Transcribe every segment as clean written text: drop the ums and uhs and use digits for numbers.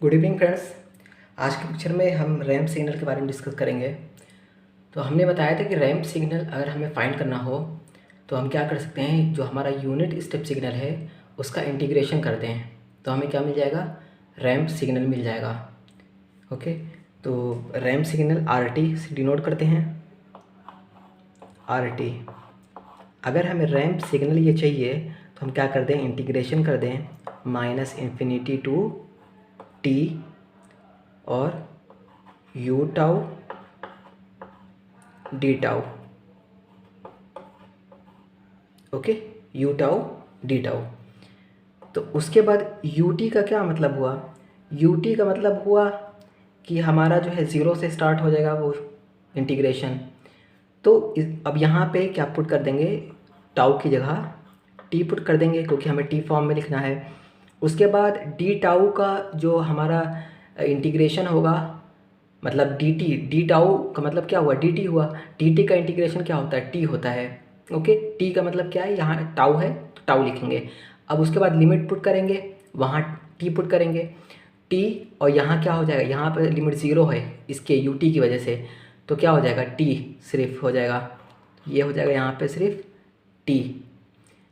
Good evening friends. आज के picture में हम रैंप सिग्नल के बारे में डिस्कस करेंगे। तो हमने बताया था कि रैंप सिग्नल अगर हमें फाइंड करना हो तो हम क्या कर सकते हैं, जो हमारा यूनिट स्टेप सिग्नल है उसका इंटीग्रेशन करते हैं तो हमें क्या मिल जाएगा, रैंप सिग्नल मिल जाएगा। ओके, तो रैंप सिग्नल आर टी से डिनोट करते हैं, आर टी। अगर हमें रैंप सिग्नल ये चाहिए तो हम क्या कर दें, इंटीग्रेशन कर दें -∞ टू टी और you tau D tau. Okay, you tau D tau. तो उसके बाद यू टी का क्या मतलब हुआ, यू टी का मतलब हुआ कि हमारा जो है ज़ीरो से स्टार्ट हो जाएगा वो इंटीग्रेशन। तो अब यहाँ पे क्या पुट कर देंगे, टाउ की जगह टी पुट कर देंगे क्योंकि हमें टी फॉर्म में लिखना है। उसके बाद डी टाउ का जो हमारा इंटीग्रेशन होगा, मतलब डी टाउ का मतलब क्या हुआ, डी टी हुआ। डी टी का इंटीग्रेशन क्या होता है, टी होता है। ओके, टी का मतलब क्या है, यहाँ टाउ है तो टाउ लिखेंगे। अब उसके बाद लिमिट पुट करेंगे, वहाँ टी पुट करेंगे, टी और यहाँ क्या हो जाएगा, यहाँ पर लिमिट ज़ीरो है इसके यू टी की वजह से, तो क्या हो जाएगा, टी सिर्फ हो जाएगा, ये हो जाएगा यहाँ पे सिर्फ टी।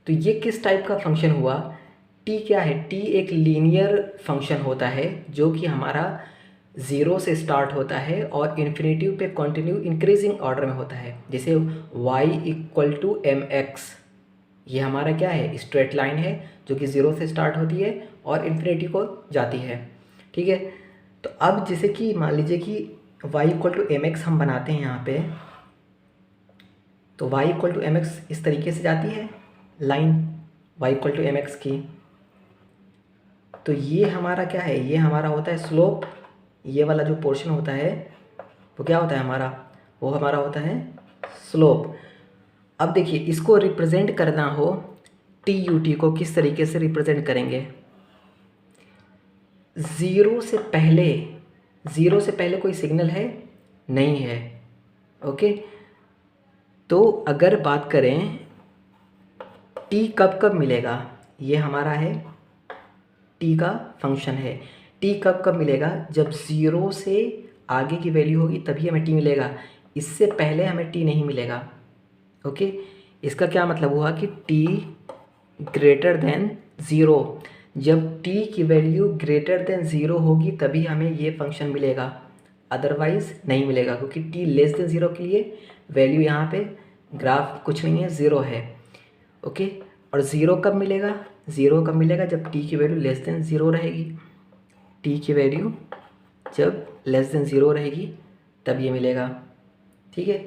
तो ये किस टाइप का फंक्शन हुआ, टी क्या है, टी एक लीनियर फंक्शन होता है जो कि हमारा ज़ीरो से स्टार्ट होता है और इन्फिनेटिव पे कंटिन्यू इंक्रीजिंग ऑर्डर में होता है। जैसे y equal to M X, ये हमारा क्या है, स्ट्रेट लाइन है जो कि ज़ीरो से स्टार्ट होती है और इन्फिनेटिव को जाती है। ठीक है, तो अब जैसे कि मान लीजिए कि y equal to M X हम बनाते हैं यहाँ पे, तो y equal to M X इस तरीके से जाती है line y equal to M X की। तो ये हमारा क्या है, ये हमारा होता है स्लोप, ये वाला जो पोर्शन होता है वो क्या होता है हमारा, वो हमारा होता है स्लोप। अब देखिए इसको रिप्रेजेंट करना हो, टी यू टी को किस तरीके से रिप्रेजेंट करेंगे, ज़ीरो से पहले, ज़ीरो से पहले कोई सिग्नल है नहीं है। ओके, तो अगर बात करें टी कब कब मिलेगा, ये हमारा है टी का फंक्शन है। टी कब कब मिलेगा, जब ज़ीरो से आगे की वैल्यू होगी तभी हमें टी मिलेगा, इससे पहले हमें टी नहीं मिलेगा। ओके, इसका क्या मतलब हुआ कि टी ग्रेटर देन ज़ीरो, जब टी की वैल्यू ग्रेटर देन ज़ीरो होगी तभी हमें ये फंक्शन मिलेगा, अदरवाइज़ नहीं मिलेगा, क्योंकि टी लेस देन ज़ीरो के लिए वैल्यू यहाँ पे ग्राफ कुछ नहीं है, ज़ीरो है। ओके, और ज़ीरो कब मिलेगा, ज़ीरो कब मिलेगा, जब टी की वैल्यू लेस देन ज़ीरो रहेगी, टी की वैल्यू जब लेस देन ज़ीरो रहेगी तब ये मिलेगा। ठीक है,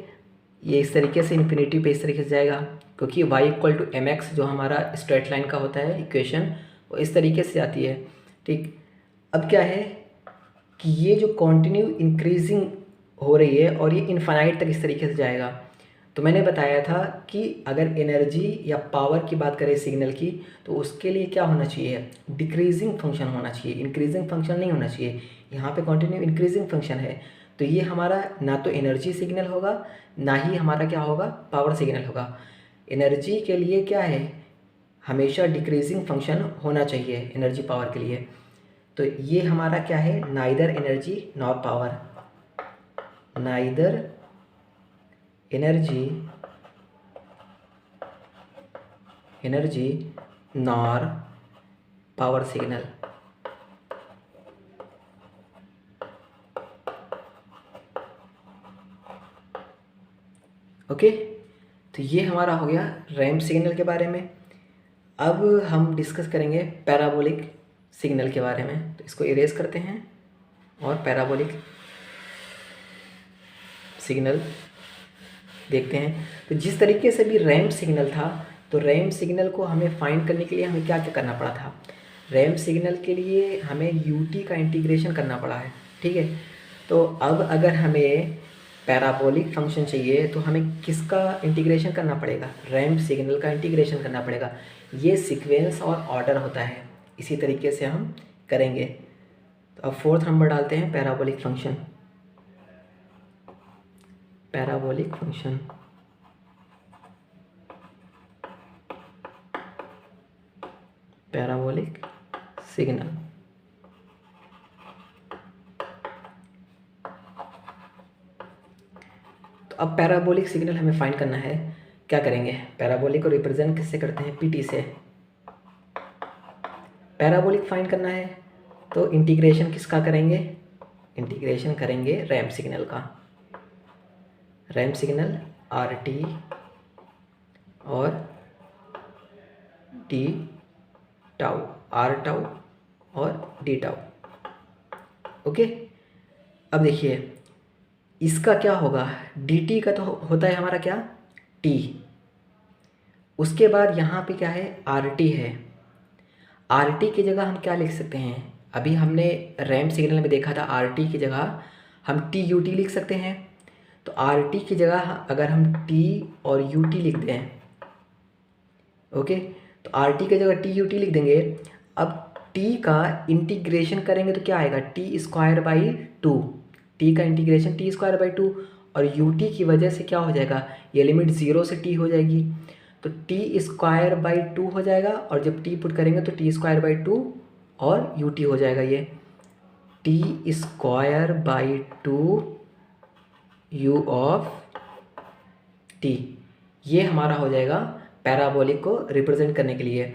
ये इस तरीके से इन्फिनिटी पे इस तरीके से जाएगा, क्योंकि y equal to M X जो हमारा स्ट्रेट लाइन का होता है इक्वेशन, वो इस तरीके से आती है। ठीक, अब क्या है कि ये जो कंटिन्यू इंक्रीजिंग हो रही है और ये इनफाइनाइट तक इस तरीके से जाएगा। तो मैंने बताया था कि अगर एनर्जी या पावर की बात करें सिग्नल की, तो उसके लिए क्या होना चाहिए, डिक्रीजिंग फंक्शन होना चाहिए, इंक्रीजिंग फंक्शन नहीं होना चाहिए। यहाँ पे कंटिन्यू इंक्रीजिंग फंक्शन है, तो ये हमारा ना तो एनर्जी सिग्नल होगा ना ही हमारा क्या होगा, पावर सिग्नल होगा। एनर्जी के लिए क्या है, हमेशा डिक्रीजिंग फंक्शन होना चाहिए एनर्जी पावर के लिए। तो ये हमारा क्या है, neither energy nor power, neither energy nor power signal. Okay, तो ये हमारा हो गया रैंप सिग्नल के बारे में। अब हम डिस्कस करेंगे पैराबोलिक सिग्नल के बारे में, तो इसको इरेज करते हैं और पैराबोलिक सिग्नल देखते हैं। तो जिस तरीके से भी रैंप सिग्नल था, तो रैंप सिग्नल को हमें फाइंड करने के लिए हमें क्या क्या करना पड़ा था, रैंप सिग्नल के लिए हमें यू टी का इंटीग्रेशन करना पड़ा है। ठीक है, तो अब अगर हमें पैराबोलिक फंक्शन चाहिए तो हमें किसका इंटीग्रेशन करना पड़ेगा, रैंप सिग्नल का इंटीग्रेशन करना पड़ेगा। ये सीक्वेंस और ऑर्डर होता है, इसी तरीके से हम करेंगे। तो अब फोर्थ नंबर डालते हैं, parabolic function, parabolic function. Parabolic signal. अब पैराबोलिक सिग्नल हमें फाइंड करना है, क्या करेंगे, पैराबोलिक को रिप्रेजेंट किससे करते हैं, पीटी से। पैराबोलिक फाइंड करना है तो इंटीग्रेशन किसका करेंगे, इंटीग्रेशन करेंगे रैंप सिग्नल का, रैंप सिग्नल आर टी और डी टाउ, आर टाउ और डी टाउ। ओके, अब देखिए इसका क्या होगा, डी टी का तो होता है हमारा क्या, टी, उसके बाद यहाँ पे क्या है, आर टी है। आर टी की जगह हम क्या लिख सकते हैं, अभी हमने रैंप सिग्नल में देखा था आर टी की जगह हम टी यू टी लिख सकते हैं। तो आर टी की जगह अगर हम टी और यू टी लिख दें, ओके, तो आर टी की जगह टी यू टी लिख देंगे। अब टी का इंटीग्रेशन करेंगे तो क्या आएगा, T square by two, T का integration T square by two, और यू टी की वजह से क्या हो जाएगा, ये लिमिट 0 से टी हो जाएगी, तो टी स्क्वायर बाई टू हो जाएगा, और जब टी पुट करेंगे तो टी स्क्वायर बाई टू और यू टी हो जाएगा, ये T square by to you of T, ये हमारा हो जाएगा पैराबोलिक को रिप्रेजेंट करने के लिए।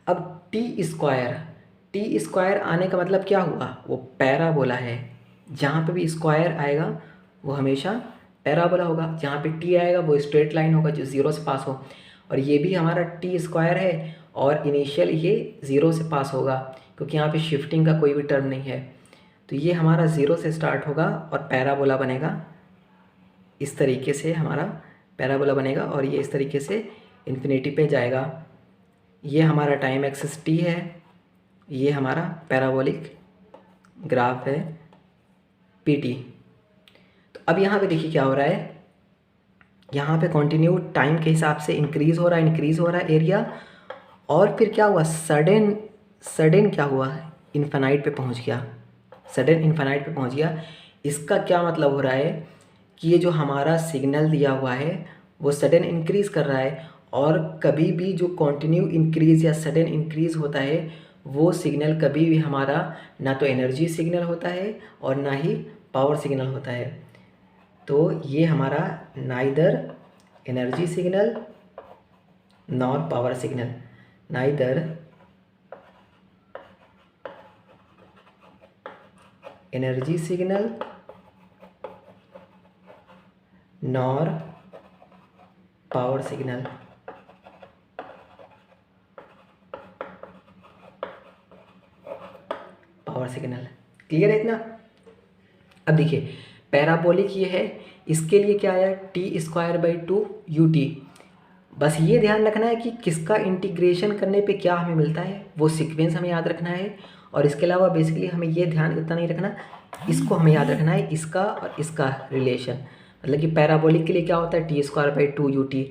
अब टी स्क्वायर आने का मतलब क्या हुआ, वो पैराबोला है, जहाँ पे भी स्क्वायर आएगा वो हमेशा पैराबोला होगा, जहाँ पे टी आएगा वो स्ट्रेट लाइन होगा जो 0 से पास हो, और ये भी हमारा टी स्क्वायर है और इनिशियल ये 0 से पास होगा क्योंकि यहाँ पे शिफ्टिंग का कोई भी टर्म नहीं है, तो ये हमारा 0 से स्टार्ट होगा और पैराबोला बनेगा, इस तरीके से हमारा पैराबोला बनेगा और ये इस तरीके से इन्फिनिटी पे जाएगा। ये हमारा टाइम एक्सिस टी है, ये हमारा पैराबोलिक ग्राफ है पीटी। तो अब यहाँ पे देखिए क्या हो रहा है, यहाँ पे कंटिन्यू टाइम के हिसाब से इंक्रीज़ हो रहा है एरिया, और फिर क्या हुआ, सडन क्या हुआ, इन्फिनाइट पे पहुँच गया, सडन इन्फिनाइट पे पहुँच गया। इसका क्या मतलब हो रहा है कि ये जो हमारा सिग्नल दिया हुआ है वो सडन इंक्रीज़ कर रहा है, और कभी भी जो कंटिन्यू इंक्रीज़ या सडन इंक्रीज़ होता है वो सिग्नल कभी भी हमारा ना तो एनर्जी सिग्नल होता है और ना ही पावर सिग्नल होता है। तो ये हमारा neither energy signal nor power signal, neither energy signal nor power signal. Power signal clear है इतना। अब देखिए पैराबोलिक ये है, इसके लिए क्या आया, T square by to U T. बस ये ध्यान रखना है कि किसका इंटीग्रेशन करने पे क्या हमें मिलता है, वो सीक्वेंस हमें याद रखना है, और इसके अलावा बेसिकली हमें ये ध्यान इतना नहीं रखना, इसको हमें याद रखना है, इसका और इसका रिलेशन। मतलब कि पैराबोलिक के लिए क्या होता है, T square by to U T,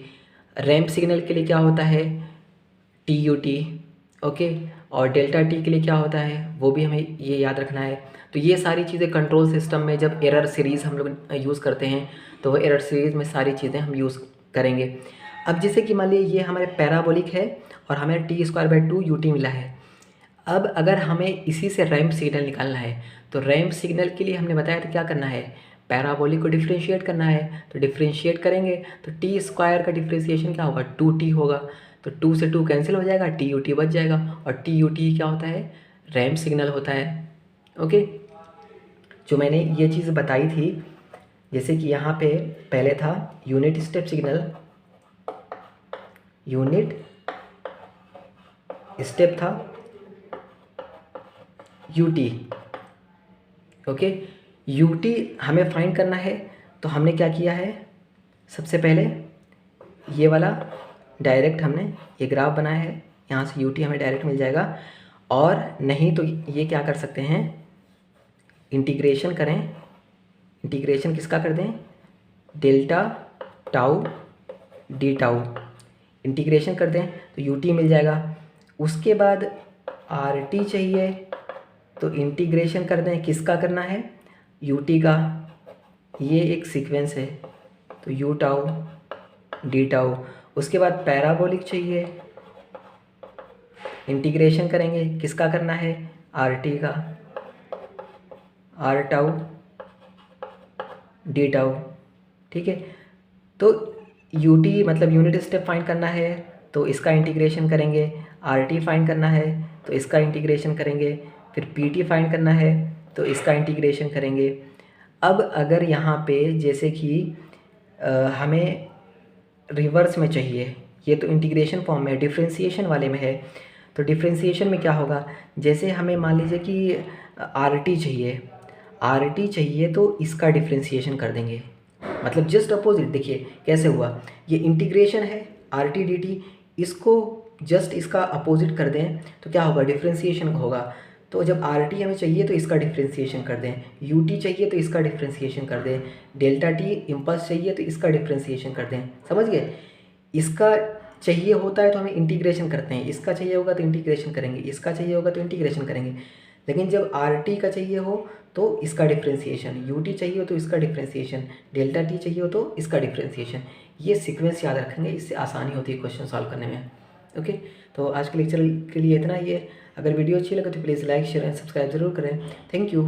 ramp signal के लिए क्या होता है, टी यू टी, ओके, और डेल्टा टी के लिए क्या होता है वो भी हमें ये याद रखना है। तो ये सारी चीज़ें कंट्रोल सिस्टम में जब एरर सीरीज़ हम लोग यूज़ करते हैं तो वो एरर सीरीज़ में सारी चीज़ें हम यूज़ करेंगे। अब जैसे कि मान लीजिए ये हमारे पैराबोलिक है और हमें T square by to U T मिला है। अब अगर हमें इसी से रैंप सिग्नल निकालना है तो रैंप सिग्नल के लिए हमने बताया था क्या करना है, पैराबोलिक को डिफ्रेंशिएट करना है। तो डिफ्रेंशिएट करेंगे तो टी स्क्वायर का डिफ्रेंशिएशन क्या होगा, 2t होगा, तो 2 से 2 कैंसिल हो जाएगा, टी यू टी बच जाएगा, और टी यू टी क्या होता है, रैंप सिग्नल होता है। ओके, जो मैंने ये चीज़ बताई थी, जैसे कि यहाँ पे पहले था unit step signal, unit step था यूटी, ओके, यूटी हमें फाइंड करना है। तो हमने क्या किया है, सबसे पहले ये वाला डायरेक्ट हमने ये ग्राफ बनाया है, यहाँ से यूटी हमें डायरेक्ट मिल जाएगा, और नहीं तो ये क्या कर सकते हैं, इंटीग्रेशन करें, इंटीग्रेशन किसका कर दें, delta tau D tau, integration कर दें तो यूटी मिल जाएगा। उसके बाद आर टी चाहिए तो इंटीग्रेशन कर दें, किसका करना है, यूटी का, ये एक सीक्वेंस है तो यू टाउ डी टाउ। उसके बाद पैराबोलिक चाहिए, इंटीग्रेशन करेंगे, किसका करना है, आर टी का, आर टाउ डी टाउ, ठीक है। तो यू टी मतलब यूनिट स्टेप फाइंड करना है तो इसका इंटीग्रेशन करेंगे, आर टी फाइंड करना है तो इसका इंटीग्रेशन करेंगे, फिर पी टी फाइंड करना है तो इसका इंटीग्रेशन करेंगे। अब अगर यहाँ पे जैसे कि हमें रिवर्स में चाहिए, ये तो इंटीग्रेशन फॉर्म में, डिफ्रेंशिएशन वाले में है, तो डिफ्रेंशिएशन में क्या होगा, जैसे हमें मान लीजिए कि आर टी चाहिए, आर टी चाहिए तो इसका डिफ्रेंशिएशन कर देंगे, मतलब जस्ट अपोजिट। देखिए कैसे हुआ, ये इंटीग्रेशन है आर टी डी टी, इसको जस्ट इसका अपोजिट कर दें तो क्या होगा, डिफ्रेंशिएशन होगा। तो जब आर टी हमें चाहिए तो इसका डिफ्रेंशिएशन कर दें, यू टी चाहिए तो इसका डिफ्रेंशिएशन कर दें, डेल्टा टी इम्पल्स चाहिए तो इसका डिफ्रेंशिएशन कर दें। समझ गए, इसका चाहिए होता है तो हमें इंटीग्रेशन करते हैं, इसका चाहिए होगा तो इंटीग्रेशन करेंगे, इसका चाहिए होगा तो इंटीग्रेशन करेंगे। लेकिन जब आर टी का चाहिए हो तो इसका डिफ्रेंशिएशन, यू टी चाहिए हो तो इसका डिफ्रेंशिएशन, डेल्टा टी चाहिए हो तो इसका डिफ्रेंशिएशन। ये सीक्वेंस याद रखेंगे, इससे आसानी होती है क्वेश्चन सॉल्व करने में। ओके, तो आज के लेक्चर के लिए इतना ही है। अगर वीडियो अच्छी लगे तो please like share and subscribe ज़रूर करें। Thank you.